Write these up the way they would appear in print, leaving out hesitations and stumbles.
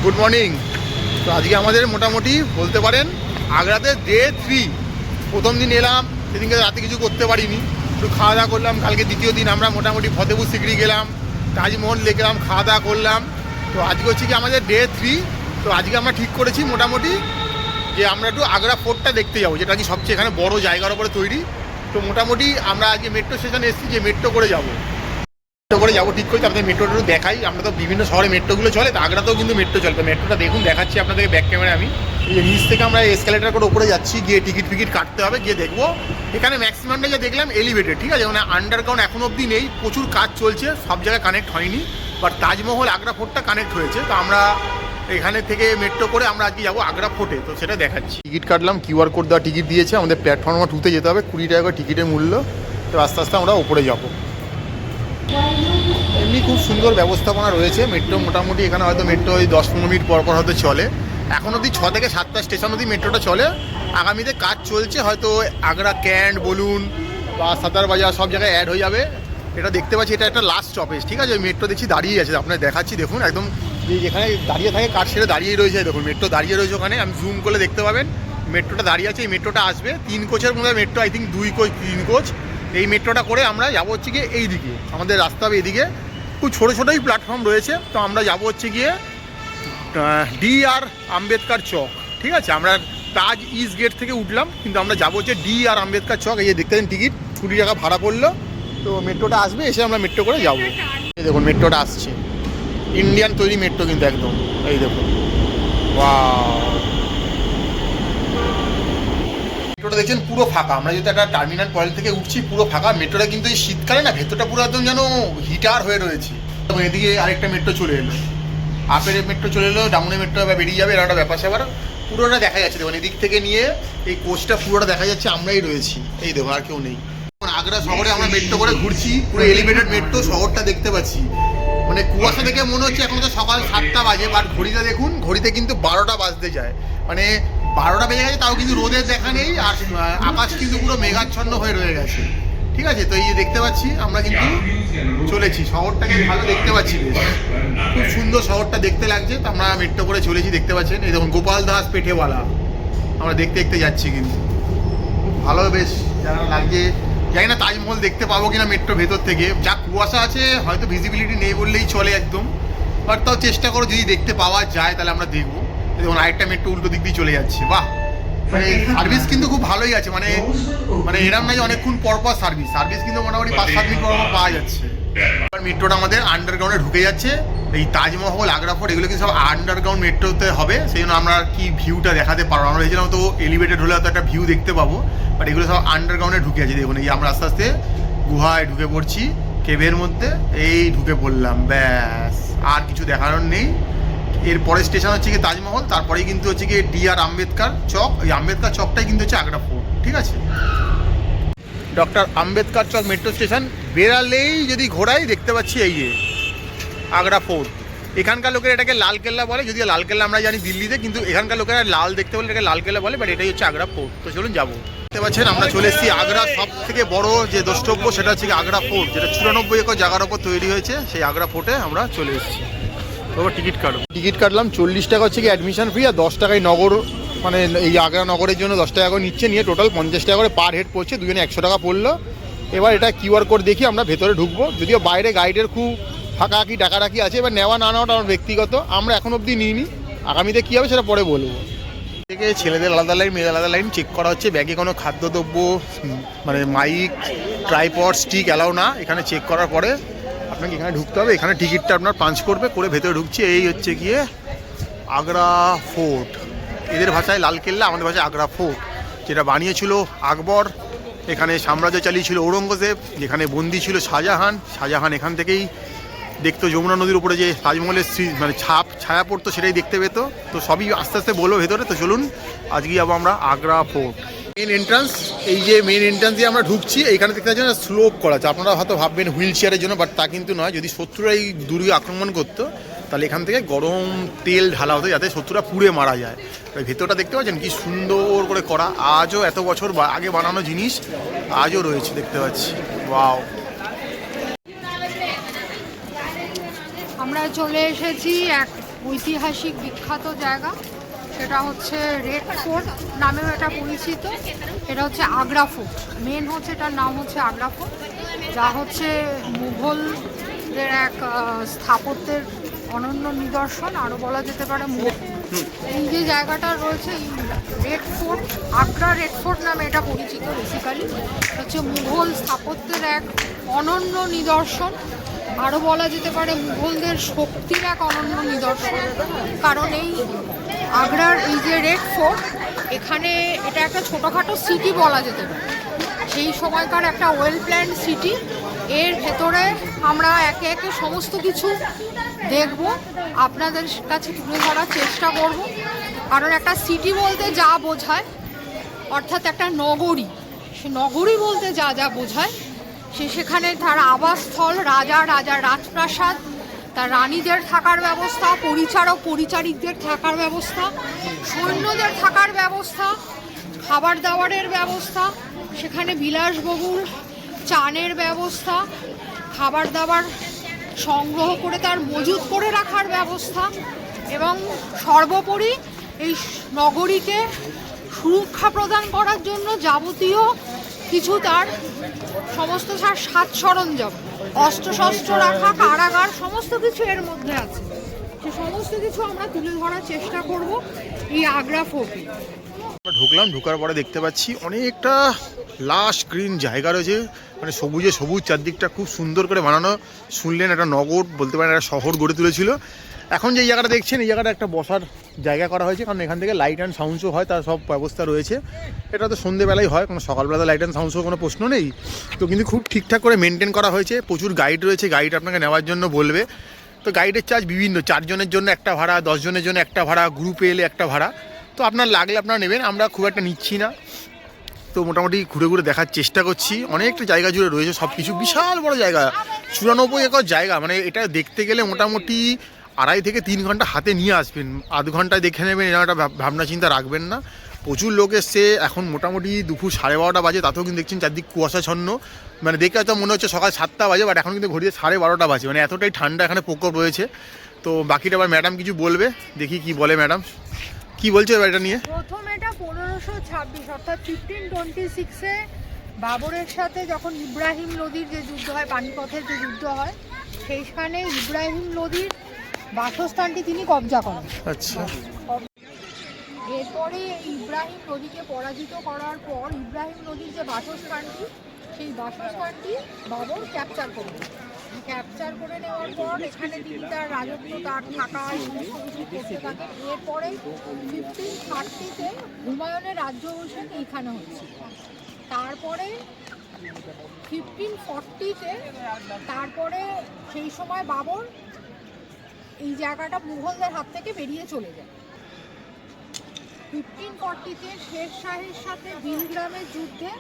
Good morning. তো আজকে আমাদের মোটামুটি বলতে পারেন আগ্রাতে ডে 3। প্রথম দিন এলাম, সেদিনকে রাতে কিছু করতে পারিনি, একটু খাওয়া দাওয়া করলাম। কালকে দ্বিতীয় দিন আমরা মোটামুটি ফতেপুর সিকরি গেলাম, তাজমহল দেখলাম, খাওয়া দাওয়া করলাম। তো আজকে হচ্ছে কি আমাদের ডে 3। তো আজকে আমরা ঠিক করেছি মোটামুটি যে আমরা একটু আগ্রা ফোর্টটা দেখতে যাবো, যেটা কি সবচেয়ে এখানে বড় জায়গার উপরে তৈরি। তো মোটামুটি আমরা আজকে মেট্রো স্টেশনে এসেছি, যে মেট্রো করে যাবো ঠিক করেছি। আপনাদের মেট্রোটা একটু দেখাই। আমরা তো বিভিন্ন শহরে মেট্রোগুলো চলে, তো আগ্রাতেও কিন্তু মেট্রো চলে। তো মেট্রোটা দেখুন, দেখাচ্ছি আপনাদেরকে ব্যাক ক্যামেরায়। আমি এই যে নিচ থেকে আমরা এসকালেটার করে উপরে যাচ্ছি, গিয়ে টিকিট কাটতে হবে, গিয়ে দেখবো। এখানে ম্যাক্সিমামটা যে দেখলাম এলিভেটেড, ঠিক আছে, মানে আন্ডারগ্রাউন্ড এখনো অবধি নেই, প্রচুর কাজ চলছে, সব জায়গায় কানেক্ট হয়নি। বাট তাজমহল আগ্রা ফোর্টটা কানেক্ট হয়েছে। তো আমরা এখানে থেকে মেট্রো করে আমরা আজকে যাবো আগ্রা ফোর্টে, তো সেটা দেখাচ্ছি। টিকিট কাটলাম, কিউআর কোড দেওয়া টিকিট দিয়েছে। আমাদের প্ল্যাটফর্ম 2-তে যেতে হবে, 20 টাকা করে টিকিটের মূল্য। তো আস্তে আস্তে আমরা উপরে যাবো। এমনি খুব সুন্দর ব্যবস্থাপনা রয়েছে মেট্রো। মোটামুটি এখানে হয়তো মেট্রো ওই 10-15 মিনিট পর পর হয়তো চলে। এখন অবধি 6 থেকে 7টা স্টেশন অবধি মেট্রোটা চলে। আগামীতে কাজ চলছে, হয়তো আগ্রা ক্যান্ট বলুন বা সাতার বাজার সব জায়গায় অ্যাড হয়ে যাবে। এটা দেখতে পাচ্ছি, এটা একটা লাস্ট স্টপেজ, ঠিক আছে। ওই মেট্রো দেখছি দাঁড়িয়ে আছে, আপনার দেখাচ্ছি দেখুন। একদম যেখানে দাঁড়িয়ে থাকে কাজ সেরে দাঁড়িয়েই রয়েছে, দেখুন মেট্রো দাঁড়িয়ে রয়েছে ওখানে। আমি জুম করলে দেখতে পাবেন মেট্রোটা দাঁড়িয়ে আছে। এই মেট্রোটা আসবে 3 কোচের মধ্যে metro, I think 2 coach 3 coach. এই মেট্রোটা করে আমরা যাবো হচ্ছে গিয়ে এই দিকে, আমাদের রাস্তা হবে এদিকে। খুব ছোটো ছোটোই প্ল্যাটফর্ম রয়েছে। তো আমরা যাবো হচ্ছে গিয়ে ডি.আর. আম্বেদকর চক, ঠিক আছে। আমরা তাজ ইস্ট গেট থেকে উঠলাম, কিন্তু আমরা যাবো হচ্ছে ডি.আর. আম্বেদকর চক। এই যে দেখতে পাচ্ছেন টিকিট 20 টাকা ভাড়া পড়লো। তো মেট্রোটা আসবে, এসে আমরা মেট্রো করে যাবো। এই দেখুন মেট্রোটা আসছে, ইন্ডিয়ান তৈরি মেট্রো কিন্তু একদম। এই দেখুন, ওয়াও। মেট্রোটা দেখছেন পুরো ফাঁকা। আমরা যেহেতু একটা টার্মিনাল পয়েন্ট থেকে উঠছি, পুরো ফাঁকা মেট্রোটা। কিন্তু এই শীতকালে না ভেতরটা পুরো একদম যেন হিটার হয়ে রয়েছে। এদিকে আরেকটা মেট্রো চলে এলো, আপের মেট্রো চলে এলো, ডাউনের মেট্রো আবার বেরিয়ে যাবে। এরকম একটা ব্যাপার স্যাপার পুরোটা দেখা যাচ্ছে। দেখুন এদিক থেকে নিয়ে এই কোচটা পুরোটা দেখা যাচ্ছে, আমরাই রয়েছি। এই দেখুন আর কেউ নেই। আগ্রা শহরে আমরা মেট্রো করে ঘুরছি, পুরো এলিভেটেড মেট্রো, শহরটা দেখতে পাচ্ছি। মানে কুয়াশা দেখে মনে হচ্ছে এখন তো সকাল 7টা বাজে, বাট ঘড়িতে দেখুন, ঘড়িতে কিন্তু 12টা বাজতে যায়। মানে 12টা বেজে গেছে, তাও কিন্তু রোদের দেখা নেই। আর আকাশ কিন্তু পুরো মেঘাচ্ছন্ন হয়ে রয়ে গেছে, ঠিক আছে। তো এই যে দেখতে পাচ্ছি আমরা কিন্তু চলেছি, শহরটাকে ভালো দেখতে পাচ্ছি, বেশ খুব সুন্দর শহরটা দেখতে লাগছে। তো আমরা মেট্রো করে চলেছি, দেখতে পাচ্ছেন। এই দেখুন গোপাল দাস পেঠেওয়ালা, আমরা দেখতে দেখতে যাচ্ছি, কিন্তু খুব ভালো বেশ যারা লাগছে। জানি না তাজমহল দেখতে পাবো কিনা মেট্রো ভেতর থেকে, যা কুয়াশা আছে হয়তো ভিজিবিলিটি নেই বললেই চলে একদম। বাট তাও চেষ্টা করো, যদি দেখতে পাওয়া যায় তাহলে আমরা দেখবো। দেখুন আরেকটা মেট্রো উল্টো দিক দিয়ে চলে যাচ্ছে। বাহ, মানে সার্ভিস কিন্তু খুব ভালোই আছে। মানে এরম নাই অনেকক্ষণ পরপর সার্ভিস কিন্তু মোটামুটি 5-7 মিনিট পর পাওয়া যাচ্ছে। এবার মেট্রোটা আমাদের আন্ডারগ্রাউন্ডে ঢুকে যাচ্ছে। এই তাজমহল, আগ্রা ফোর্ট, এগুলো কিন্তু সব আন্ডারগ্রাউন্ড মেট্রোতে হবে। সেই জন্য আমরা কি ভিউটা দেখাতে পারবো। আমরা ভেবেছিলাম তো এলিভেটেড হলে হয়তো একটা ভিউ দেখতে পাবো, বাট এগুলো সব আন্ডারগ্রাউন্ডে ঢুকে আছে। দেখুন এই আমরা আস্তে আস্তে গুহায় ঢুকে পড়ছি, কেভের মধ্যে। এই ঢুকে পড়লাম, ব্যাস আর কিছু দেখানোর নেই। এরপরে স্টেশন হচ্ছে কি তাজমহল, তারপরেই কিন্তু হচ্ছে কি ডি.আর. আম্বেদকর চক। এই আম্বেদকর চকটাই কিন্তু হচ্ছে আগ্রা ফোর্ট, ঠিক আছে। ডক্টর আম্বেদকর চক মেট্রো স্টেশন বেরালেই যদি ঘোরাই দেখতে পাচ্ছি এই যে আগ্রা ফোর্ট। এখানকার লোকেরা এটাকে লালকেল্লা বলে, যদিও লালকেল্লা আমরা জানি দিল্লিতে, কিন্তু এখানকার লোকেরা লাল দেখতে বলে এটাকে লালকেল্লা বলে। বাট এটাই হচ্ছে আগ্রা ফোর্ট। তো চলুন যাবো। দেখতে পাচ্ছেন আমরা চলে এসেছি আগ্রা সব থেকে বড় যে দ্রষ্টব্য, সেটা হচ্ছে আগ্রা ফোর্ট, যেটা 94 একর জায়গার ওপর তৈরি হয়েছে। সেই আগ্রা ফোর্টে আমরা চলে এসেছি। এবার টিকিট কাটলাম 40 টাকা হচ্ছে কি অ্যাডমিশন ফি, আর 10 টাকায় নগর, মানে এই আগ্রা নগরের জন্য 10 টাকা করে নিচ্ছে, নিয়ে টোটাল 50 টাকা করে পার হেড পড়ছে, দুজনে 100 টাকা পড়লো। এবার এটা কিউআর কোড দেখি আমরা ভেতরে ঢুকবো। যদিও বাইরে গাইডের খুব ফাঁকাকি ডাকাডাকি আছে, এবার নেওয়া না নেওয়াটা আমার ব্যক্তিগত, আমরা এখন অবধি নিইনি। আগামীতে কী হবে সেটা পরে বলবো। থেকে ছেলেদের আলাদা লাইন, মেয়েদের আলাদা লাইন চেক করা হচ্ছে। ব্যাগে কোনো খাদ্যদ্রব্য, মানে মাইক, ট্রাইপড, স্টিক অ্যালাউ না। এখানে চেক করার পরে আপনাকে এখানে ঢুকতে হবে। এখানে টিকিটটা আপনার পাঞ্চ করবে, করে ভেতরে ঢুকছে। এই হচ্ছে গিয়ে আগ্রা ফোর্ট। এদের ভাষায় লালকেল্লা, আমাদের ভাষায় আগ্রা ফোর্ট, যেটা বানিয়েছিল আকবর। এখানে সাম্রাজ্য চালিয়েছিল ঔরঙ্গজেব, যেখানে বন্দি ছিল শাহজাহান এখান থেকেই দেখতো যমুনা নদীর উপরে যে তাজমহলের মানে ছায়া পড়তো, সেটাই দেখতে পেতো। তো সবই আস্তে আস্তে বলবো ভেতরে। তো চলুন আজকে যাবো আমরা আগ্রা ফোর্ট। মেন এন্ট্রান্স, এই যে মেন এন্ট্রান্স দিয়ে আমরা ঢুকছি। এইখানে দেখতে পাচ্ছেন স্লোপ করা আছে। আপনারা হয়তো ভাববেন হুইল চেয়ারের জন্য, বাট তা কিন্তু নয়। যদি শত্রুরা এই দুর্গে আক্রমণ করতো, তাহলে এখান থেকে গরম তেল ঢালা হতো, যাতে শত্রুরা পুড়ে মারা যায়। ভেতরটা দেখতে পাচ্ছেন কি সুন্দর করে করা। আজও এত বছর আগে বানানো জিনিস আজও রয়েছে, দেখতে পাচ্ছি। ওয়াও, আমরা চলে এসেছি ঐতিহাসিক বিখ্যাত জায়গা, সেটা হচ্ছে রেড ফোর্ট নামেও এটা পরিচিত। এটা হচ্ছে আগ্রা ফোর্ট, মেন হচ্ছে এটার নাম হচ্ছে আগ্রা ফোর্ট, যা হচ্ছে মুঘলদের এক স্থাপত্যের অনন্য নিদর্শন, আরও বলা যেতে পারে। এই যে জায়গাটা রয়েছে, এই red fort, Agra red fort নামে এটা পরিচিত। বেসিক্যালি হচ্ছে মুঘল স্থাপত্যের এক অনন্য নিদর্শন, আরও বলা যেতে পারে মুঘলদের শক্তির এক অনন্য নিদর্শন। কারণ এই আগ্রার এই যে রেড ফোর্ট, এখানে এটা একটা ছোটোখাটো সিটি বলা যেতে পারে, সেই সময়কার একটা ওয়েল প্ল্যান্ড সিটি। এর ভেতরে আমরা একে একে সমস্ত কিছু দেখব, আপনাদের কাছে তুলে ধরার চেষ্টা করব। কারণ একটা সিটি বলতে যা বোঝায়, অর্থাৎ একটা নগরী, সে নগরী বলতে যা যা বোঝায়, সেখানে তার আবাসস্থল, রাজার রাজপ্রাসাদ, তার রানীদের থাকার ব্যবস্থা, পরিচারক পরিচারিকদের থাকার ব্যবস্থা, সৈন্যদের থাকার ব্যবস্থা, খাবার দাবারের ব্যবস্থা, সেখানে বিলাসবহুল চানের ব্যবস্থা, খাবার দাবার সংগ্রহ করে তার মজুত করে রাখার ব্যবস্থা, এবং সর্বোপরি এই নগরীকে সুরক্ষা প্রদান করার জন্য যাবতীয় কিছু তার সমস্ত সাজ সরঞ্জাম, অস্ত্রশস্ত্র রাখা, কারাগার, সমস্ত কিছু এর মধ্যে আছে। সে সমস্ত কিছু আমরা তুলে ধরার চেষ্টা করব এই আগ্রা ফোর্টে। ঢুকলাম, ঢোকার পরে দেখতে পাচ্ছি অনেকটা লাশ গ্রিন জায়গা রয়েছে, মানে সবুজে সবুজ, চারদিকটা খুব সুন্দর করে বানানো। শুনলেন একটা নগর বলতে পারেন, একটা শহর গড়ে তুলেছিল। এখন যে জায়গাটা দেখছেন, এই জায়গাটা একটা বসার জায়গা করা হয়েছে, কারণ এখান থেকে লাইট অ্যান্ড সাউন্ড শো হয়, তার সব ব্যবস্থা রয়েছে। এটা তো সন্ধ্যেবেলায় হয়, কোনো সকালবেলা তো লাইট অ্যান্ড সাউন্ড শো কোনো প্রশ্ন নেই। তো কিন্তু খুব ঠিকঠাক করে মেনটেন করা হয়েছে, প্রচুর গাইড রয়েছে, গাইড আপনাকে নেওয়ার জন্য বলবে। তো গাইডের চার্জ বিভিন্ন, 4 জনের জন্য একটা ভাড়া, 10 জনের জন্য একটা ভাড়া, গ্রুপে এলে একটা ভাড়া। তো আপনার লাগলে আপনারা নেবেন, আমরা খুব একটা নিচ্ছি না। তো মোটামুটি ঘুরে ঘুরে দেখার চেষ্টা করছি। অনেকটা জায়গা জুড়ে রয়েছে সব কিছু, বিশাল বড় জায়গা, 94 একর জায়গা। মানে এটা দেখতে গেলে মোটামুটি 2.5 থেকে 3 ঘন্টা হাতে নিয়ে আসবেন, আধ ঘন্টায় দেখে নেবেন, এরকম একটা ভাবনা চিন্তা রাখবেন না। প্রচুর লোক এসছে। এখন মোটামুটি দুপুর 12:30 বাজে, তাতেও কিন্তু দেখছেন চারদিক কুয়াশাচ্ছন্ন। মানে দেখে হয়তো মনে হচ্ছে সকাল 7টা বাজে, বাট এখন কিন্তু ঘড়িতে 12:30 বাজে। মানে এতটাই ঠান্ডা এখানে প্রকোপ রয়েছে। তো বাকিটা আবার ম্যাডাম কিছু বলবে, দেখি কি বলে ম্যাডাম, কি বলছে এবার এটা নিয়ে। প্রথম এটা 1526 অর্থাৎ 1526-এ বাবরের সাথে যখন ইব্রাহিম লোদির যে যুদ্ধ হয়, পানিপথের যে যুদ্ধ হয়, সেইখানে ইব্রাহিম লোদির বাসস্থানটি তিনি কবজা করেন। আচ্ছা। এরপরে ইব্রাহিম লোদিকে পরাজিত করার পর ইব্রাহিম লোদির যে বাসস্থানটি, সেই বাসস্থানটি বাবর ক্যাপচার করলেন। ক্যাপচার করে নেওয়ার পর এখানে তিনি তার রাজত্ব, তার থাকা, সমস্ত কিছু করতে থাকেন। এরপরে 1530-তে হুমায়ুনের রাজ্যাভিষেক এইখানে হচ্ছে। তারপরে 1540-তে তারপরে সেই সময় বাবর এই জায়গাটা মুঘলদের হাত থেকে বেরিয়ে চলে যায়। 1540-তে শের শাহের সাথে বিলগ্রামের যুদ্ধে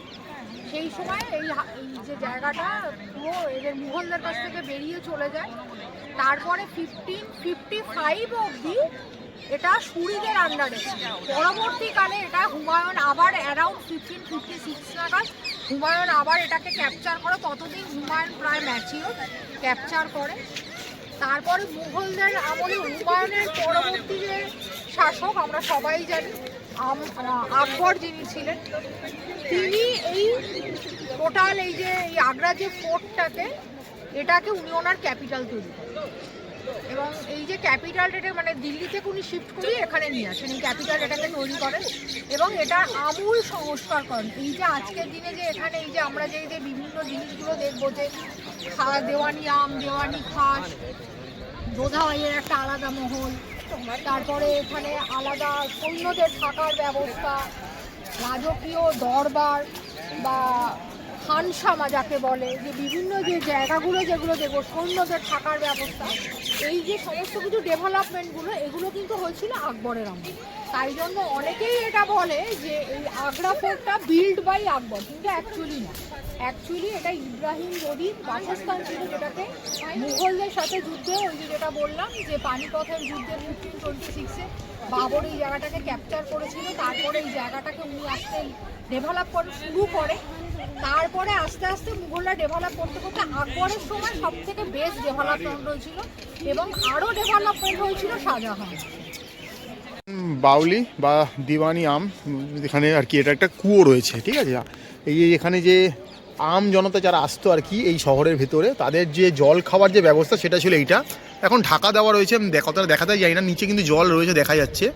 সেই সময় এই যে জায়গাটা পুরো এদের মুঘলদের কাছ থেকে বেরিয়ে চলে যায়। তারপরে 1555 অবধি এটা সুরিদের আন্ডারে। পরবর্তীকালে এটা হুমায়ুন আবার অ্যারাউন্ড 1556 নাগাদ হুমায়ুন আবার এটাকে ক্যাপচার করে। ততদিন হুমায়ুন প্রায় ম্যাচিওর, ক্যাপচার করে। তারপরে মুঘলদের আমলে হুমায়ুনের পরবর্তী যে শাসক আমরা সবাই জানি, আকবর যিনি ছিলেন, তিনি এই টোটাল এই যে এই আগ্রা যে ফোর্টটাকে, এটাকে উনি ওনার ক্যাপিটাল তৈরি করেন। এবং এই যে ক্যাপিটালটা মানে দিল্লি থেকে উনি শিফট করিয়ে এখানে নিয়ে আসেন, এই ক্যাপিটাল এটাকে তৈরি করেন এবং এটার আমূল সংস্কার করেন। এই যে আজকের দিনে যে এখানে এই যে আমরা যে বিভিন্ন জিনিসগুলো দেখবো, যে দেওয়ানি আম, দেওয়ানি খাস, যোধাবাইয়ের একটা আলাদা মহল, তারপরে এখানে আলাদা সৈন্যদের থাকার ব্যবস্থা, রাজকীয় দরবার বা খানসামা যাকে বলে, যে বিভিন্ন যে জায়গাগুলো যেগুলো দেখবো, সৈন্যদের থাকার ব্যবস্থা, এই যে সমস্ত কিছু ডেভেলপমেন্টগুলো, এগুলো কিন্তু হয়েছিল আকবরের আমলে। তাই জন্য অনেকেই এটা বলে যে এই আগ্রা ফোর্টটা বিল্ড বাই আকবর, কিন্তু অ্যাকচুয়ালি না। অ্যাকচুয়ালি এটা ইব্রাহিম লোদির বাসস্থান ছিল, যেটাকে মুঘলদের সাথে যুদ্ধে, ওই যে যেটা বললাম যে পানিপথের যুদ্ধে 1526-এ বাবর এই জায়গাটাকে ক্যাপচার করেছিল। তারপরে এই জায়গাটাকে উনি আসতে ডেভেলপ করে শুরু করে তারপরে আস্তে আস্তে মুঘলরা ডেভেলপ করতে করতে আকবরের সময় সব থেকে বেস্ট ডেভেলপমেন্ট হয়েছিল এবং আরও ডেভেলপমেন্ট হয়েছিল শাহজাহান। বাউলি বা দিওয়ানি আম এখানে আর কি, এটা একটা কুয়ো রয়েছে, ঠিক আছে। এই যে এখানে যে আম জনতা যারা আসতো আর কি এই শহরের ভেতরে, তাদের যে জল খাওয়ার যে ব্যবস্থা সেটা ছিল এইটা। এখন ঢাকা দেওয়া রয়েছে, কতটা দেখাতে যাই না, নিচে কিন্তু জল রয়েছে দেখা যাচ্ছে।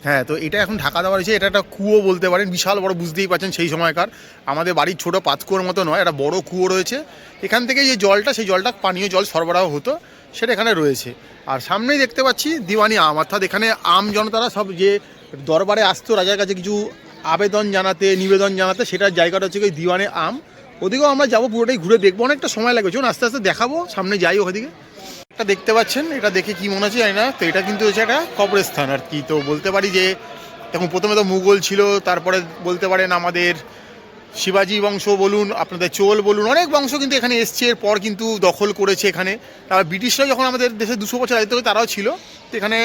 হ্যাঁ, তো এটা এখন ঢাকা দেওয়া রয়েছে। এটা একটা কুয়ো বলতে পারেন, বিশাল বড়, বুঝতেই পারছেন সেই সময়কার আমাদের বাড়ির ছোটো পাতকুয়োর মতো নয়, একটা বড় কুয়ো রয়েছে। এখান থেকে যে জলটা, সেই জলটা পানীয় জল সরবরাহ হতো, সেটা এখানে রয়েছে। আর সামনেই দেখতে পাচ্ছি দিওয়ানি আম, অর্থাৎ এখানে আম জনতারা সব যে দরবারে আসতো রাজার কাছে কিছু আবেদন জানাতে, নিবেদন জানাতে, সেটার জায়গাটা হচ্ছে ওই দিওয়ানি আম। ওদিকেও আমরা যাবো, পুরোটাই ঘুরে দেখবো, অনেকটা সময় লাগবে, চলুন আস্তে আস্তে দেখাবো, সামনে যাই ওদিকে। এটা দেখতে পাচ্ছেন, এটা দেখে কি মনে হচ্ছে জানি না, তো এটা কিন্তু হচ্ছে একটা কবরস্থান আর কি। তো বলতে পারি যে এখন প্রথমে তো মুঘল ছিল, তারপরে বলতে পারেন আমাদের শিবাজি বংশ বলুন, আপনাদের চোল বলুন, অনেক বংশ কিন্তু এখানে এসছে, এরপর কিন্তু দখল করেছে এখানে। তারপর ব্রিটিশরা যখন আমাদের দেশে 200 বছর রাজত্ব করে, তারাও ছিল। তো এখানে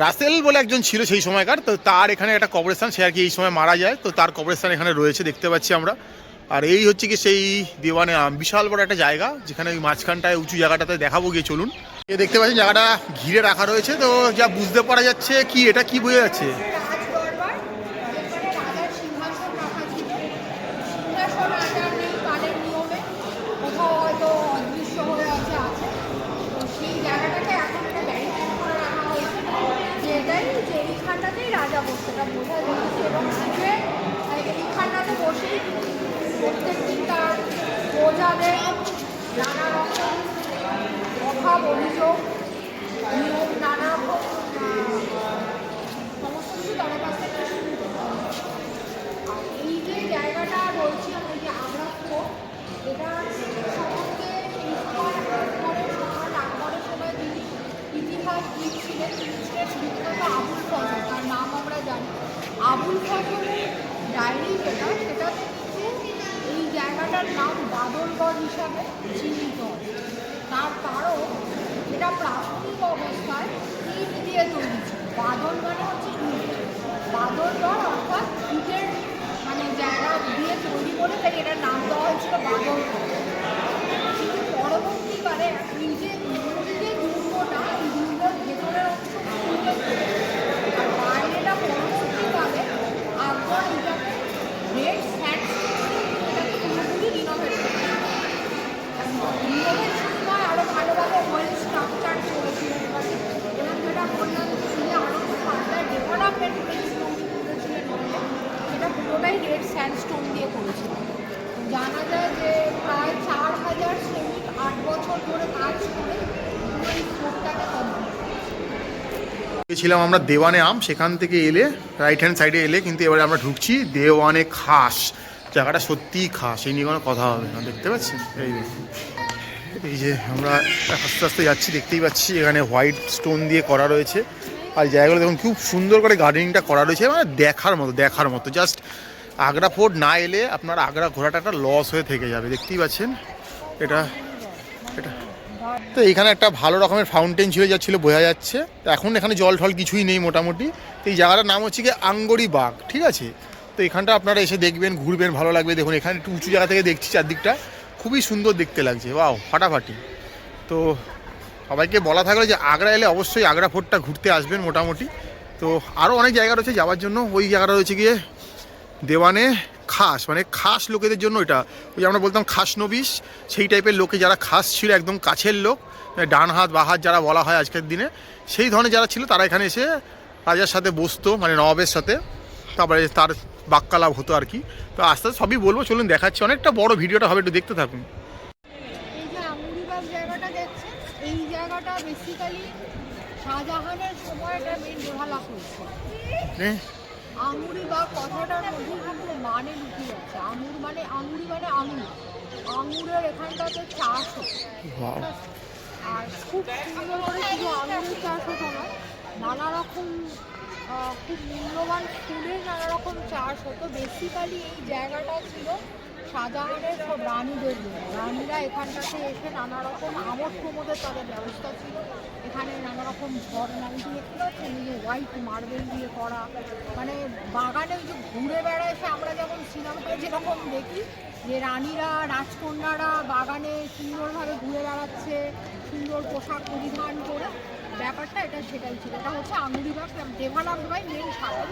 রাসেল বলে একজন ছিল সেই সময়কার, তো তার এখানে একটা কবরস্থান, সে আর কি এই সময় মারা যায়, তো তার কবরস্থান এখানে রয়েছে দেখতে পাচ্ছি আমরা। আর এই হচ্ছে কি সেই দিওয়ানে আম, বিশাল বড় একটা জায়গা, যেখানে ওই মাঝখানটায় উঁচু জায়গাটাতে দেখাবো গিয়ে, চলুন। এ দেখতে পাচ্ছেন জায়গাটা ঘিরে রাখা রয়েছে, তো যা বুঝতে পারা যাচ্ছে কি, এটা কি বোঝা যাচ্ছে? রাজা বসতেটা বোঝা যাচ্ছে এবং এইখানটাতে বসেই প্রত্যেকদিন তার প্রজাদের নানা রকম অভাব অভিযোগ নিয়ম, নানা রকম সমস্ত কিছু তাদের কাছ থেকে শুনতে পারে। আর এই যে জায়গাটা রয়েছে, এই যে আগ্রা ফোর্ট, এটা সম্বন্ধে এই সময় আকবরের সময় যিনি ইতিহাসবিদ ছিলেন, তিনি ছিলেন বিখ্যাত আবুল ফজল, তার নাম আমরা জানি। আবুল ফজলের ডায়েরি যেটা, সেটাতে কিন্তু এই জায়গাটার নাম বাদলগড় হিসাবে চিহ্নিত। তার কারণ এটা প্রাথমিক অবস্থায় ইট দিয়ে তৈরি ছিল। বাদল মানে হচ্ছে ইট, বাদলগড় অর্থাৎ ইটের মানে জায়গা দিয়ে তৈরি করে, তাই এটার নাম দেওয়া হয়েছিল বাদলগড়। কিন্তু পরবর্তীকালে এই যে দুর্গটা, এই দুর্গের ভেতরের অংশ আর বাইরেটা পরবর্তীকালে আকবর এটাকে রেড স্যান্ডস্টোন এটাকে পুরোপুরি রিনোভেট করে। রিনোভেট শুধু নয়, আরও ভালোভাবে ওয়েল স্ট্রাকচার করেছিলেন এবারে, এবং যেটা বললাম তিনি আরও ফার্দার ডেভেলপমেন্ট করেছিলেন বলে সেটা পুরোটাই রেড স্যান্ডস্টোন দিয়ে করেছিলেন। জানা যায় যে প্রায় 4000 শ্রমিক 8 বছর ধরে কাজ করে পুরো এই ফোর্টটাকে কমপ্লিট করেছে। ছিলাম আমরা দেওয়ানে আম, সেখান থেকে এলে রাইট হ্যান্ড সাইডে এলে কিন্তু এবারে আমরা ঢুকছি দেওয়ানে খাস। জায়গাটা সত্যিই খাস, এই নিয়ে কোনো কথা হবে না, দেখতে পাচ্ছেন। এই যে আমরা আস্তে আস্তে যাচ্ছি, দেখতেই পাচ্ছি এখানে হোয়াইট স্টোন দিয়ে করা রয়েছে। আর জায়গাগুলো দেখুন খুব সুন্দর করে গার্ডেনিংটা করা রয়েছে, মানে দেখার মতো জাস্ট। আগ্রা ফোর্ট না এলে আপনার আগ্রা ঘোরাটা একটা লস হয়ে থেকে যাবে, দেখতেই পাচ্ছেন এটা। তো এইখানে একটা ভালো রকমের ফাউন্টেন ছিল, যা ছিল বোঝা যাচ্ছে। তো এখন এখানে জল ঠল কিছুই নেই মোটামুটি। তো এই জায়গাটার নাম হচ্ছে কি আঙ্গরি বাগ, ঠিক আছে। তো এখানটা আপনারা এসে দেখবেন, ঘুরবেন, ভালো লাগবে। দেখুন এখানে একটু উঁচু জায়গা থেকে দেখছি চারদিকটা, খুবই সুন্দর দেখতে লাগছে, ওয়াও ফাটাফাটি। তো সবাইকে বলা থাকলো যে আগ্রা এলে অবশ্যই আগ্রা ফোর্টটা ঘুরতে আসবেন মোটামুটি। তো আরও অনেক জায়গা রয়েছে যাওয়ার জন্য। ওই জায়গাটা রয়েছে গিয়ে দেওয়ানে খাস, মানে খাস লোকেদের জন্য। এটা ওই যে আমরা বলতাম খাস নবিশ, সেই টাইপের লোকে যারা খাস ছিল, একদম কাছের লোক, ডান হাত বা হাত যারা বলা হয় আজকের দিনে, সেই ধরনের যারা ছিল তারা এখানে এসে রাজার সাথে বসতো, মানে নবাবের সাথে, তারপরে তার বাক্যালাপ হতো আর কি। তো আস্তে আস্তে সবই বলবো, চলুন দেখাচ্ছি। অনেকটা বড় ভিডিওটা হবে, একটু দেখতে থাকুন। এই যে আঙ্গুরিবাগ জায়গাটা দেখছেন, এই জায়গাটা বেসিক্যালি শাহজাহানের সময় এটা মেন ডেভেলপ হয়েছে। আঙ্গুরিবাগ কথাটার মধ্যে কিন্তু মানে লুকিয়ে আছে। আঙুর মানে আঙুরি মানে আঙুর, আঙুরের এখানটাতে চাষ হতো। আর খুব সুন্দর করে শুধু আঙুরের চাষ হতো না, নানা রকম খুব মূল্যবান ফুলের নানা রকম চাষ হতো। বেসিক্যালি এই জায়গাটা ছিল শাহজাহানের সব রানীদের জন্য। রানীরা এখানটাতে এসে নানা রকম আমোদ প্রমোদের তাদের ব্যবস্থা ছিল। এখানে নানা রকম ঝর্ণা দিয়ে যে হোয়াইট মার্বেল দিয়ে করা, মানে বাগানে যে ঘুরে বেড়ায়, সে আমরা যেমন সিনেমাতে যেরকম দেখি যে রানীরা রাজকন্যারা বাগানে সুন্দরভাবে ঘুরে বেড়াচ্ছে সুন্দর পোশাক পরিধান করে, ব্যাপারটা এটা সেটাই ছিল। এটা হচ্ছে আঙ্গুরিবাগ ডেভেলপড বাই মেন সাগর,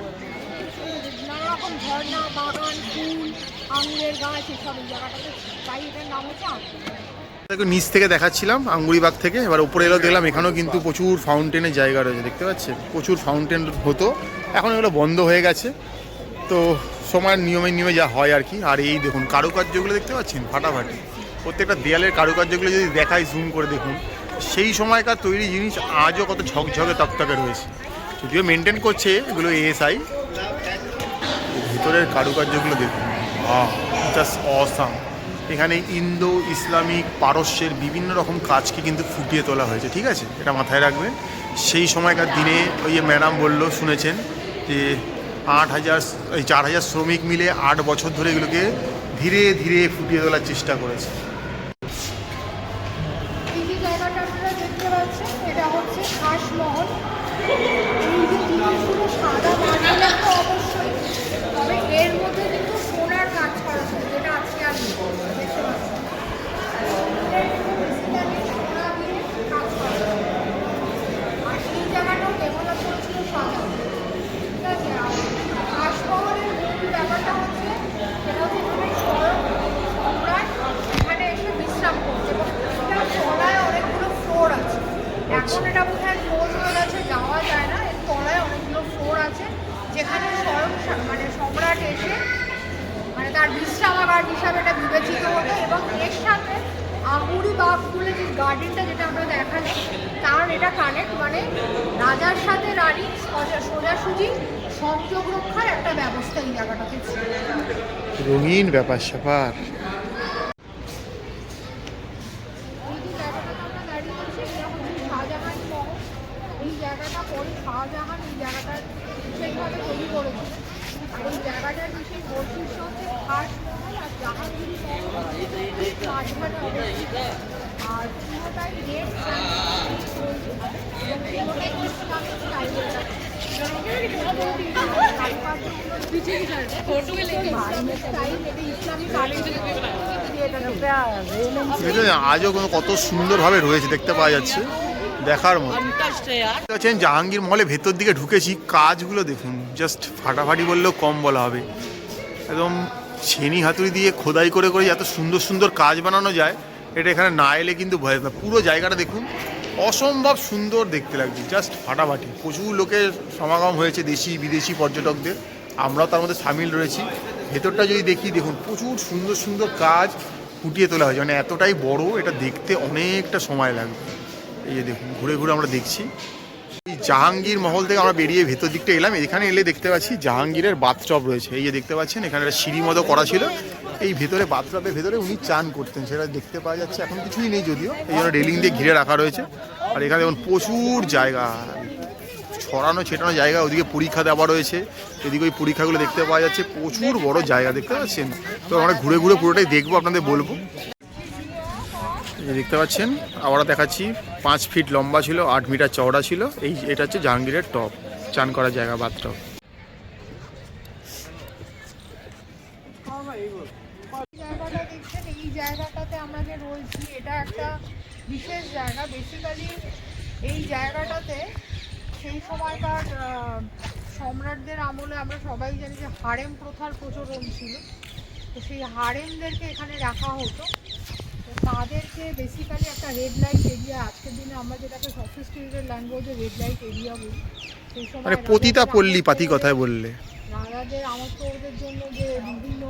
নানা রকম ঝর্ণা বাগান ফুল আঙুরের গাছ এসব এই জায়গাটাতে, তাই এটার নাম হচ্ছে আঙ্গুরিবাগ। নিচ থেকে দেখাচ্ছিলাম আঙ্গুরিবাগ থেকে, এবার উপরে এলো দেখলাম এখানেও কিন্তু প্রচুর ফাউন্টেনের জায়গা রয়েছে, দেখতে পাচ্ছেন প্রচুর ফাউন্টেন হতো, এখন এগুলো বন্ধ হয়ে গেছে। তো সময়ের নিয়মে যা হয় আর কি। আর এই দেখুন কারুকার্যগুলো দেখতে পাচ্ছেন ফাটাফাটি, প্রত্যেকটা দেয়ালের কারুকার্যগুলো যদি দেখায় জুম করে দেখুন, সেই সময়কার তৈরি জিনিস আজও কত ঝকঝকে তকতকে রয়েছে, যদিও মেনটেন করছে এগুলো এএসআই। ভিতরের কারুকার্যগুলো দেখুন, জাস্ট অসাম। এখানে ইন্দো ইসলামিক পারস্যের বিভিন্ন রকম কাজকে কিন্তু ফুটিয়ে তোলা হয়েছে, ঠিক আছে, এটা মাথায় রাখবেন। সেই সময়কার দিনে ওই যে ম্যাডাম বললো শুনেছেন যে 4,000 শ্রমিক মিলে 8 বছর ধরে এগুলোকে ধীরে ধীরে ফুটিয়ে তোলার চেষ্টা করেছে। জায়গাটা আপনারা দেখতে পাচ্ছেন এটা হচ্ছে খাসমহল। এই যে জিনিসগুলো সাদা মার্বেল তো অবশ্যই, তবে এর মধ্যে কিন্তু সোনার কাজ করা ছিল, যেটা আজকে আমি দেখতে পাচ্ছি সোনা দিয়ে কাজ করা ছিল। আর এই জায়গাটাও ডেভেলপ করেছিল সাদা, ঠিক আছে। আর খাসমহলের মূল ব্যাপারটা হচ্ছে সেটা হচ্ছে এখানে সম্রাট এখানে এসে বিশ্রাম করছে, এবং এটা তলায় অনেকগুলো ফ্লোর আছে। এখন এটা বোধহয় ক্লোজ হয়ে গেছে, যাওয়া যায় না। এর তলায় অনেকগুলো ফ্লোর আছে যেখানে মানে সম্রাট এসে মানে তার বিশ্রামাগার হিসাবে এটা বিবেচিত হতো। এবং এর সাথে আঙ্গুরিবাগ বলে যে গার্ডেনটা যেটা আমরা দেখাচ্ছি তার এটা কানেক্ট, মানে রাজার সাথে রানী সোজাসুজি সংযোগ রক্ষার একটা ব্যবস্থা এই জায়গাটাতে ছিল। রঙিন ব্যাপার স্যাপার। এই জায়গাটা পরে শাহজাহান এই জায়গাটা বিশেষভাবে তৈরি করেছিলেন। আর এই জায়গাটার বিশেষ বৈশিষ্ট্য হচ্ছে খাসমহল আর জাহাঙ্গীর মহল অবস্থিত। আর পুরোটাই রেড আজও কত সুন্দরভাবে রয়েছে, দেখতে পাওয়া যাচ্ছে, দেখার মতো। জাহাঙ্গীর মহলে ভেতর দিকে ঢুকেছি, কাজগুলো দেখুন জাস্ট ফাটাফাটি বললেও কম বলা হবে। একদম ছেনি হাতুড়ি দিয়ে খোদাই করে করে এত সুন্দর সুন্দর কাজ বানানো যায়, এটা এখানে না এলে কিন্তু ভয় না। পুরো জায়গাটা দেখুন, অসম্ভব সুন্দর দেখতে লাগছে, জাস্ট ফাটাফাটি। প্রচুর লোকের সমাগম হয়েছে, দেশি বিদেশি পর্যটকদের, আমরাও তার মধ্যে সামিল রয়েছি। ভেতরটা যদি দেখি দেখুন, প্রচুর সুন্দর সুন্দর কাজ ফুটিয়ে তোলা হয়েছে, মানে এতটাই বড়, এটা দেখতে অনেকটা সময় লাগবে। এই যে দেখুন ঘুরে ঘুরে আমরা দেখছি। এই জাহাঙ্গীর মহল থেকে আমরা বেরিয়ে ভেতর দিকটা এলাম, এখানে এলে দেখতে পাচ্ছি জাহাঙ্গীরের বাথটব রয়েছে। এই যে দেখতে পাচ্ছেন এখানে একটা সিঁড়ি মতো করা ছিল, এই ভেতরে বাথটবের ভেতরে উনি চান করতেন, সেটা দেখতে পাওয়া যাচ্ছে। এখন কিছুই নেই যদিও, এই জন্য রেলিং দিয়ে ঘিরে রাখা রয়েছে। আর এখানে দেখুন প্রচুর জায়গা, ছড়ানো ছেটানো জায়গা, ওদিকে পরীক্ষা দেওয়া রয়েছে, এদিকে ওই পরীক্ষাগুলো দেখতে পাওয়া যাচ্ছে। প্রচুর বড় জায়গা দেখতে পাচ্ছেন। তো আমরা ঘুরে ঘুরে পুরোটাই দেখবো, আপনাদের বলবো। দেখতে পাচ্ছেন আবার দেখাচ্ছি, 5 ফিট লম্বা ছিল, 8 মিটার চওড়া ছিল। এটা হচ্ছে জাহাঙ্গীরের টপ, চান করার জায়গা, বাথটব। জায়গাটা দেখছেন, এই জায়গাটাতে আমরা যে রয়েছি এটা একটা বিশেষ জায়গা। বেসিক্যালি এই জায়গাটাতে সেই সময়কার সম্রাটদের আমলে আমরা সবাই জানি যে হারেম প্রথার প্রচলন ছিল। তো সেই হারেমদেরকে এখানে রাখা হতো, তো তাদেরকে বেসিক্যালি একটা রেড লাইট এরিয়া, আজকের দিনে আমরা যেটাকে সফিস্টিকেটেড ল্যাঙ্গুয়েজে রেড লাইট এরিয়া বলি, সেই সময় মানে পতিতা পল্লী পাতি কথায় বললে রাজাদের আমন্ত্রণদের জন্য যে বিভিন্ন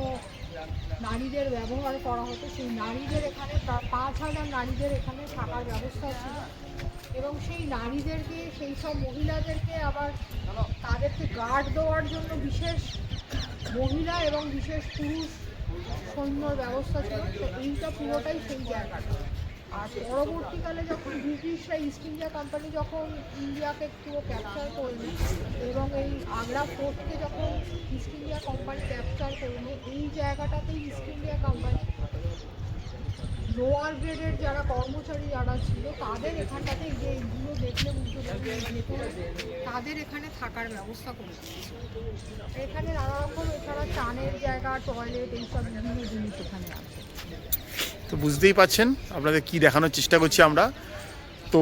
নারীদের ব্যবহার করা হতো, সেই নারীদের এখানে প্রায় 5,000 নারীদের এখানে থাকার ব্যবস্থা ছিল। এবং সেই নারীদেরকে, সেই সব মহিলাদেরকে আবার তাদেরকে গার্ড দেওয়ার জন্য বিশেষ মহিলা এবং বিশেষ পুরুষ সৈন্যর ব্যবস্থা ছিল। তো এইটা পুরোটাই সেই জায়গাটা। আর পরবর্তীকালে যখন ব্রিটিশরা ইস্ট ইন্ডিয়া কোম্পানি যখন ইন্ডিয়াকে পুরো ক্যাপচার করলো, এবং এই আগ্রা ফোর্টকে যখন ইস্ট ইন্ডিয়া কোম্পানি ক্যাপচার করলো, এই জায়গাটাতেই ইস্ট ইন্ডিয়া কোম্পানি লোয়ার গ্রেডের যারা কর্মচারী যারা ছিল তাদের এখানটাতে যে এইগুলো দেখলে বুঝতে পারবে ভেতরে তাদের এখানে থাকার ব্যবস্থা করে দিয়েছে। এখানে নানা রকম এছাড়া চানের জায়গা, টয়লেট, এইসব বিভিন্ন জিনিস এখানে আছে। তো বুঝতেই পাচ্ছেন আপনাদের কি দেখানোর চেষ্টা করছি আমরা। তো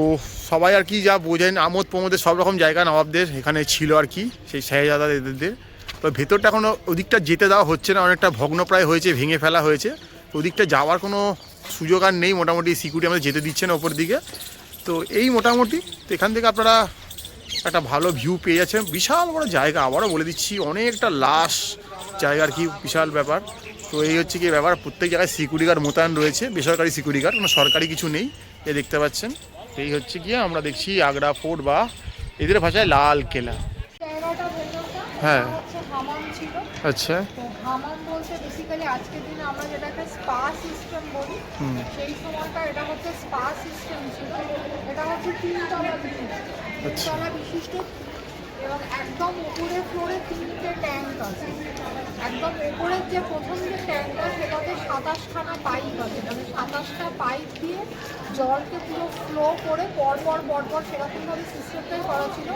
সবাই আর কি যা বোঝেন আমোদ প্রমোদের সব রকম জায়গা নবাবদের এখানে ছিল আর কি, সেই শাহজাদা এদের। তো ভেতরটা এখনও ওদিকটা যেতে দেওয়া হচ্ছে না, অনেকটা ভগ্নপ্রায় হয়েছে, ভেঙে ফেলা হয়েছে। তো ওদিকটা যাওয়ার কোনো সুযোগ আর নেই, মোটামুটি সিকিউরিটি আমাদের যেতে দিচ্ছে না ওপর দিকে। তো এই মোটামুটি তো এখান থেকে আপনারা একটা ভালো ভিউ পেয়ে যাচ্ছেন। বিশাল বড় জায়গা, আবারও বলে দিচ্ছি, অনেকটা লাশ জায়গা আর কি, বিশাল ব্যাপার। তো এই হচ্ছে কি ব্যাপার, প্রত্যেক জায়গায় সিকিউরিটি গার্ড মোতায়েন রয়েছে, বেসরকারি সিকিউরিটি গার্ড, কোনো সরকারি কিছু নেই। এ দেখতে পাচ্ছেন, এই হচ্ছে গিয়ে আমরা দেখছি আগ্রা ফোর্ট বা এদের ভাষায় লাল কেলা। হ্যাঁ, আচ্ছা। তো হামাম বলতে বেসিক্যালি আজকের দিনে আমরা যেটাকে স্পা সিস্টেম বলি, সেই সময়টা এটা হচ্ছে স্পা সিস্টেম ছিল। এটা হচ্ছে তিনতলা বিশিষ্ট এবং একদম উপরের ফ্লোরে 3টে ট্যাঙ্ক আছে। একদম উপরের যে প্রথম যে ট্যাঙ্কটা সেটাতে 27খানা পাইপ আছে, মানে 27টা পাইপ দিয়ে জলকে পুরো ফ্লো করে পরপর সেরকমভাবে সিস্টেমটাই করা ছিল।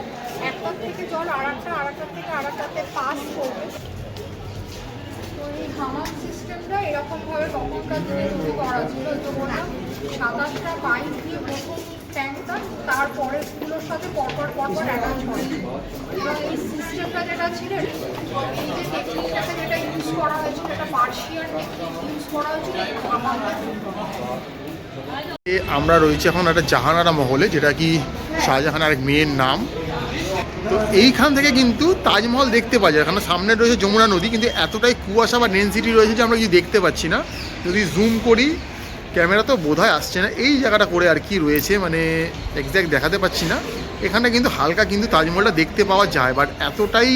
একটার থেকে জল আরেকটার থেকে আরেকটাতে পাস করবে। তো এই হামাম সিস্টেমটা এরকমভাবে তখনকার দিনে তৈরি করা ছিল। তো বললাম 27টা পাইপ দিয়ে প্রথম ট্যাঙ্কটা, তারপরেরগুলোর সাথে পরপর অ্যাটাচ করে। এবং এই সিস্টেমটা যেটা ছিল, এই যে টেকনিকটাকে যেটা ইউজ করা হয়েছিল, এটা পার্সিয়ান টেকনিক ইউজ করা হয়েছিল হামামটা। আমরা রয়েছি এখন একটা জাহানারা মহলে, যেটা কি শাহজাহানের আরেক মেয়ের নাম। তো এইখান থেকে কিন্তু তাজমহল দেখতে পাওয়া যায়, কারণ সামনে রয়েছে যমুনা নদী, কিন্তু এতটাই কুয়াশা বা ডেনসিটি রয়েছে যে আমরা কিছু দেখতে পাচ্ছি না। যদি জুম করি ক্যামেরা তো বোধহয় আসছে না, এই জায়গাটা করে আর কি রয়েছে, মানে এক্স্যাক্ট দেখাতে পাচ্ছি না। এখানে কিন্তু হালকা কিন্তু তাজমহলটা দেখতে পাওয়া যায়, বাট এতটাই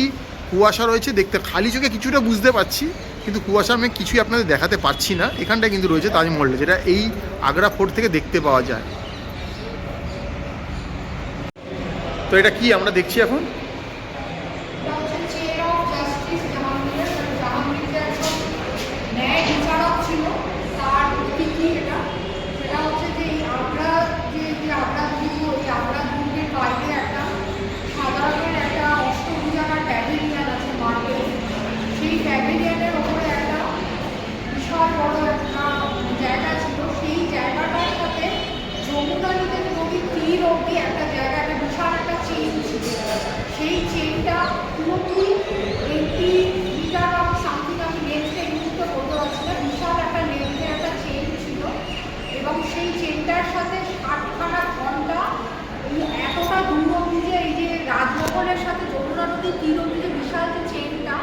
কুয়াশা রয়েছে, দেখতে খালি চোখে কিছুটা বুঝতে পারছি, কিন্তু কুয়াশা আমি কিছুই আপনাদের দেখাতে পারছি না। এখানটা কিন্তু রয়েছে তাজমহলটা, যেটা এই আগ্রা ফোর্ট থেকে দেখতে পাওয়া যায়। তো এটা কি আমরা দেখছি এখন? সেই প্যাভিলিয়নের ওপরে একটা বিশাল বড় একটা জায়গা ছিল। সেই জায়গাটার সাথে যমুনা নদীর তীর অবধি একটা জায়গা, একটা বিশাল একটা চেইন ছিল। সেই চেইনটা পুরোপুরি 80 মিটার বা সামথিং, আমি লেন্থে এই মুহূর্তে বলতে পারছি না, বিশাল একটা লেন্থের একটা চেইন ছিল। এবং সেই চেইনটার সাথে 60খানা ঘন্টা, এতটা দূর অবধি যে এই যে রাজমহলের সাথে যমুনা নদীর তীর অবধি যে বিশাল যে চেইনটা,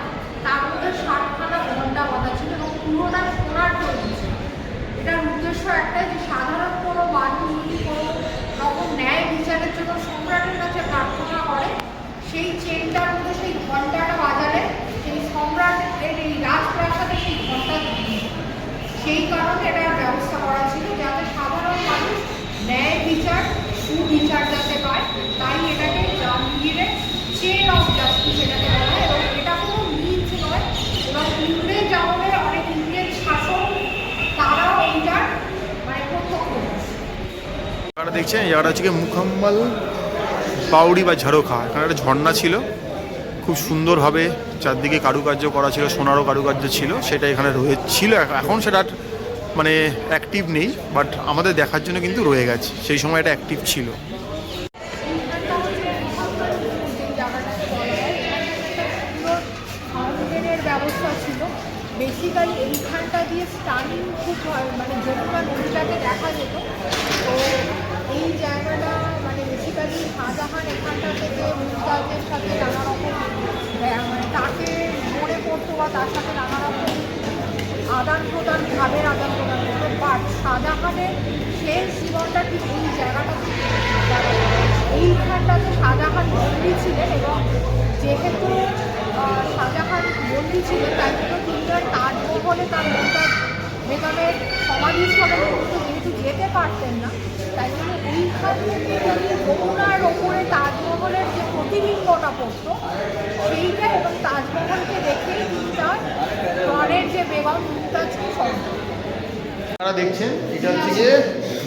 তার মধ্যে 60খানা ঘন্টা বাঁধা ছিল এবং পুরোটা সোনার তৈরি ছিল। এটার উদ্দেশ্য একটাই, যে সাধারণ কোনো মানুষ যদি কোনো রকম ন্যায় বিচারের জন্য সম্রাটের কাছে প্রার্থনা করে, সেই চেনটার মধ্যে সেই ঘন্টাটা বাজালে সেই সম্রাটের এই রাজপ্রাসাদে সেই ঘন্টা দিয়ে, সেই কারণে এটার ব্যবস্থা করা ছিল, যাতে সাধারণ মানুষ ন্যায় বিচার, সুবিচার যাতে পায়। তাই এটাকে জাহাঙ্গীরের চেন অফ জাস্টিস এটাকে বলা হয়। এবং এটা কোনো মিথ নয়, এবং ইংরেজ আমলের অনেক ইংরেজ শাসক তারাও এইটার মানে প্রত্যক্ষ করছে। জায়গাটা দেখছেন, এই জায়গাটা হচ্ছে মুকাম্মল বাউড়ি বা ঝাড়খা। এখানে একটা ঝর্ণা ছিল, খুব সুন্দরভাবে চারদিকে কারুকার্য করা ছিল, সোনারও কারুকার্য ছিল, সেটা এখানে রয়েছিল। এখন সেটা মানে অ্যাক্টিভ নেই, বাট আমাদের দেখার জন্য কিন্তু রয়ে গেছে। সেই সময় এটা অ্যাক্টিভ ছিল। ব্যবস্থা ছিল বেসিক্যালি এইখানটা দিয়ে স্টানিং খুব মানে যমুনা নদীটাকে দেখা যেত। তো এই জায়গাটা মানে বেসিক্যালি শাহজাহান এখানটা থেকে মুমতাজের সাথে নানা রকম মানে তাকে মনে করতো বা তার সাথে নানা রকম আদান প্রদান, ভাবের আদান প্রদান করতো। বাট শাহজাহানের শেষ জীবনটা ঠিক এই জায়গাটা ছিল। এইখানটাতে শাহজাহান বন্দী ছিলেন, এবং যেহেতু শাহজাহান বন্দী ছিলেন, তাই জন্য তিনি তাজমহলে তার মুমতাজ বেগমের সমাধিস্থলে যেহেতু যেতে পারতেন না, তাই জন্য এইখান থেকে তিনি যমুনার ওপরে তাজমহলের যে প্রতিবিম্বটা পড়তো সেইটা, এবং তাজমহলকে দেখেই তিনি তার প্রাণের যে বেগম মুমতাজকে স্মরণ। আপনারা দেখছেন এটা হচ্ছে গিয়ে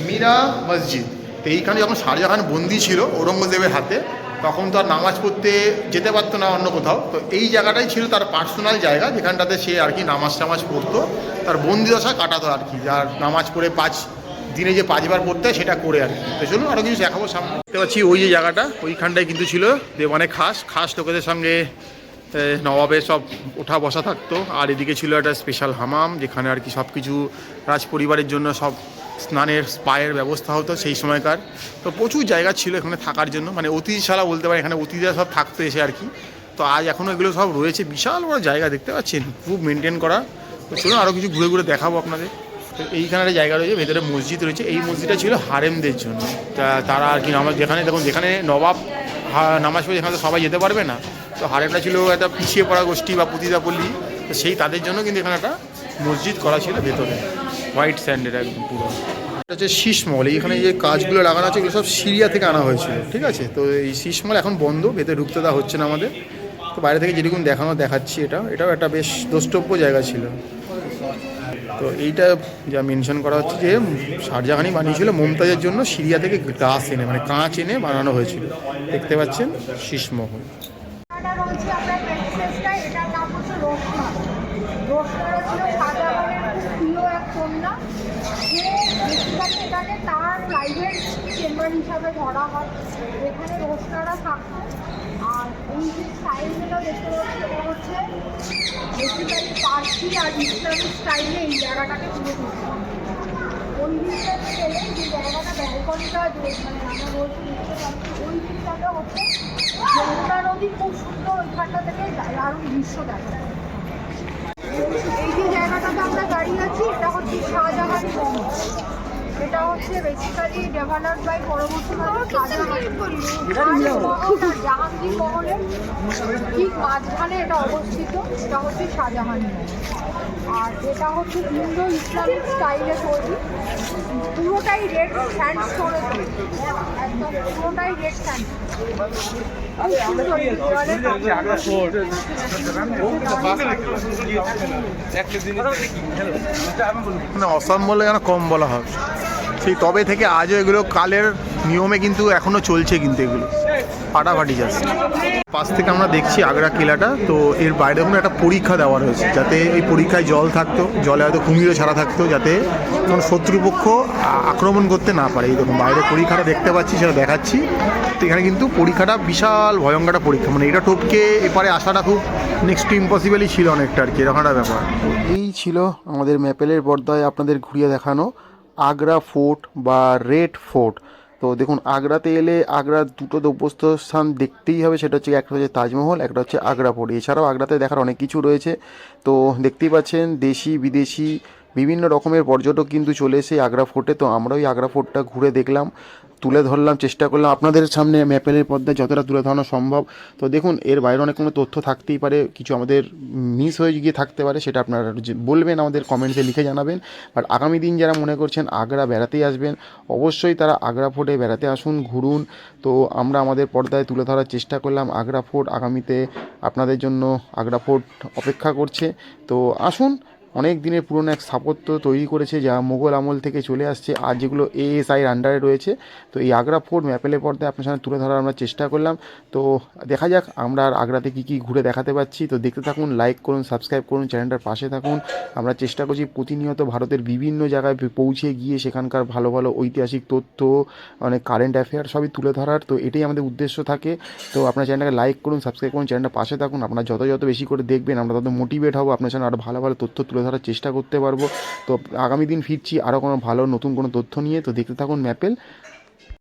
মীরা মসজিদ। তো এইখানে যখন শাহজাহান বন্দি ছিল ঔরঙ্গজেবের হাতে, তখন তো আর নামাজ পড়তে যেতে পারতো না অন্য কোথাও, তো এই জায়গাটাই ছিল তার পার্সোনাল জায়গা, যেখানটাতে সে আর কি নামাজ টামাজ পড়তো, তার বন্দি দশা কাটাতো আর কি, যার নামাজ পড়ে দিনে যে 5 বার পড়তে হয় সেটা করে আর কি। তো চলুন আরও কিছু দেখাবো সামনে। দেখতে পাচ্ছি ওই যে জায়গাটা, ওইখানটায় কিন্তু ছিল দেওয়ানে খাস লোকেদের সঙ্গে নবাবের সব ওঠা বসা থাকতো। আর এদিকে ছিল একটা স্পেশাল হামাম, যেখানে আর কি সব কিছু রাজ পরিবারের জন্য সব স্নানের স্পায়ের ব্যবস্থা হতো সেই সময়কার। তো প্রচুর জায়গা ছিল এখানে থাকার জন্য, মানে অতিথিশালা বলতে পারে, এখানে অতিথিরা সব থাকতো এসে আর কি। তো আজ এখনও এগুলো সব রয়েছে, বিশাল বড় জায়গা দেখতে পাচ্ছেন, খুব মেনটেন করা। তো চলুন আরও কিছু ঘুরে ঘুরে দেখাবো আপনাদের। তো এইখানে একটা জায়গা রয়েছে, ভেতরে মসজিদ রয়েছে। এই মসজিদটা ছিল হারেমদের জন্য, তারা আর কি নামাজ, যেখানে নবাব নামাজ পড়ে, যেখানে তো সবাই যেতে পারবে না, তো হারেমটা ছিল একটা পিছিয়ে পড়া গোষ্ঠী বা পতিতাপল্লী, তো সেই তাদের জন্য কিন্তু এখানে একটা মসজিদ করা ছিল ভেতরে, হোয়াইট স্যান্ডের একদম পুরো। এটা হচ্ছে শীষমহল, এইখানে যে কাজগুলো লাগানো আছে এগুলো সব সিরিয়া থেকে আনা হয়েছিল, ঠিক আছে। তো এই শীষমহল এখন বন্ধ, ভেতরে ঢুকতে দেওয়া হচ্ছে না আমাদের। তো বাইরে থেকে যেরকম দেখাচ্ছি, এটাও একটা বেশ দ্রষ্টব্য জায়গা ছিল। তো এইটা যা মেনশন করা হচ্ছে যে শাহজাহানই বানিয়েছিল মুমতাজের জন্য সিরিয়া থেকে গাছ এনে, মানে কাঁচ এনে বানানো হয়েছিল। দেখতে পাচ্ছেন শীষমহল। এটা রয়েছে আপনার প্রিন্সেসটা, এটার নাম হচ্ছে রোশনা। রোশনারা ছিল শাহজাহানের খুব প্রিয় এক কন্যা, যে বেসিক্যালি এটাকে তার প্রাইভেট চেম্বার হিসাবে ধরা হয়। এখানে রোশনারা থাকতো। আর এই যে স্টাইলগুলো দেখতে পাচ্ছি, এটা হচ্ছে বেসিক্যালি পার্সি আর ইসলামিক স্টাইলে এই জায়গাটাকে তুলে ধরছে। ওই দিকটাতে গেলে যে জায়গাটা ব্যালকনিটা, মানে আমরা বলছি দেখতে পাচ্ছি, ওই দিকটাতে হচ্ছে যমুনা নদী, খুব সুন্দর ওইখানটা থেকে দারুণ দৃশ্য দেখা যায়। এই যে জায়গাটাতে আমরা দাঁড়িয়ে আছি, এটা হচ্ছে শাহজাহানি মহল। এটা হচ্ছে বেসিক্যালি ডেভেলপ বাই পরবর্তীকালে শাহজাহানি মহল আর জাহাঙ্গীর মহলের ঠিক মাঝখানে এটা অবস্থিত। এটা হচ্ছে শাহজাহানি মহল, আর এটা হচ্ছে ইন্দো ইসলামিক স্টাইলে তৈরি, পুরোটাই রেড স্যান্ডস্টোনে তৈরি, একদম পুরোটাই রেড স্যান্ড। অসম বলে যেন কম বলা হয়, সেই তবে থেকে আজও এগুলো কালের নিয়মে কিন্তু এখনও চলছে, কিন্তু এগুলো ফাটাফাটি যাচ্ছে। পাশ থেকে আমরা দেখছি আগ্রা কিলাটা, তো এর বাইরে কোনো একটা পরীক্ষা দেওয়া রয়েছে, যাতে এই পরীক্ষায় জল থাকতো, জলে হয়তো কুমিরও ছাড়া থাকতো, যাতে কোনো শত্রুপক্ষ আক্রমণ করতে না পারে। এই দেখুন বাইরে পরীক্ষাটা দেখতে পাচ্ছি, সেটা দেখাচ্ছি। তো এখানে কিন্তু পরীক্ষাটা বিশাল ভয়ঙ্কর পরীক্ষা, মানে এটা টপকে এপারে আসাটা খুব নেক্সট টু ইম্পসিবলই ছিল অনেকটা আর কি, এরকম একটা ব্যাপার। এই ছিল আমাদের ম্যাপেলের পর্দায় আপনাদের ঘুরিয়ে দেখানো আগ্রা ফোর্ট বা রেড ফোর্ট। তো দেখুন আগ্রাতে এলে আগ্রার দুটো অভ্যস্ত স্থান দেখতেই হবে, সেটা হচ্ছে একটা হচ্ছে তাজমহল, একটা হচ্ছে আগ্রা ফোর্ট। এছাড়াও আগ্রাতে দেখার অনেক কিছু রয়েছে। তো দেখতেই পাচ্ছেন দেশি বিদেশি বিভিন্ন রকমের পর্যটক কিন্তু চলে এসে আগ্রা ফোর্টে। তো আমরা ওই আগ্রা ফোর্টটা ঘুরে দেখলাম, তুলে ধরলাম, চেষ্টা করলাম আপনাদের সামনে ম্যাপেলের পর্দায় যতটা তুলে ধরানো সম্ভব। তো দেখুন এর বাইরে অনেক কোনো তথ্য থাকতেই পারে, কিছু আমাদের মিস হয়ে গিয়ে থাকতে পারে, সেটা আপনারা বলবেন, আমাদের কমেন্টসে লিখে জানাবেন। বাট আগামী দিন যারা মনে করছেন আগ্রা বেড়াতেই আসবেন, অবশ্যই তারা আগ্রা ফোর্টে বেড়াতে আসুন, ঘুরুন। তো আমরা আমাদের পর্দায় তুলে ধরার চেষ্টা করলাম আগ্রা ফোর্ট। আগামীতে আপনাদের জন্য আগ্রা ফোর্ট অপেক্ষা করছে। তো আসুন, অনেক দিনের পুরনো এক স্থাপত্য তৈরি করেছে, যা মোগল আমল থেকে চলে আসছে, আর যেগুলো এএসআইয়ের আন্ডারে রয়েছে। তো এই আগ্রা ফোর্ট ম্যাপেলের পর্দায় আপনার সামনে তুলে ধরার আমরা চেষ্টা করলাম। তো দেখা যাক আমরা আর আগ্রাতে কী কী ঘুরে দেখাতে পাচ্ছি। তো দেখতে থাকুন, লাইক করুন, সাবস্ক্রাইব করুন, চ্যানেলটার পাশে থাকুন। আমরা চেষ্টা করছি প্রতিনিয়ত ভারতের বিভিন্ন জায়গায় পৌঁছে গিয়ে সেখানকার ভালো ভালো ঐতিহাসিক তথ্য, অনেক কারেন্ট অ্যাফেয়ার সবই তুলে ধরার। তো এটাই আমাদের উদ্দেশ্য থাকে। তো আপনার চ্যানেলটাকে লাইক করুন, সাবস্ক্রাইব করুন, চ্যানেলটা পাশে থাকুন। আপনারা যত বেশি করে দেখবেন, আমরা তত মোটিভেট হবো, আপনার সামনে আরও ভালো ভালো তথ্য তুলে ধরার চেষ্টা করতে পারবো। তো আগামী দিন ফিরছি আরও কোনো ভালো নতুন কোনো তথ্য নিয়ে। তো দেখতে থাকুন ম্যাপেল।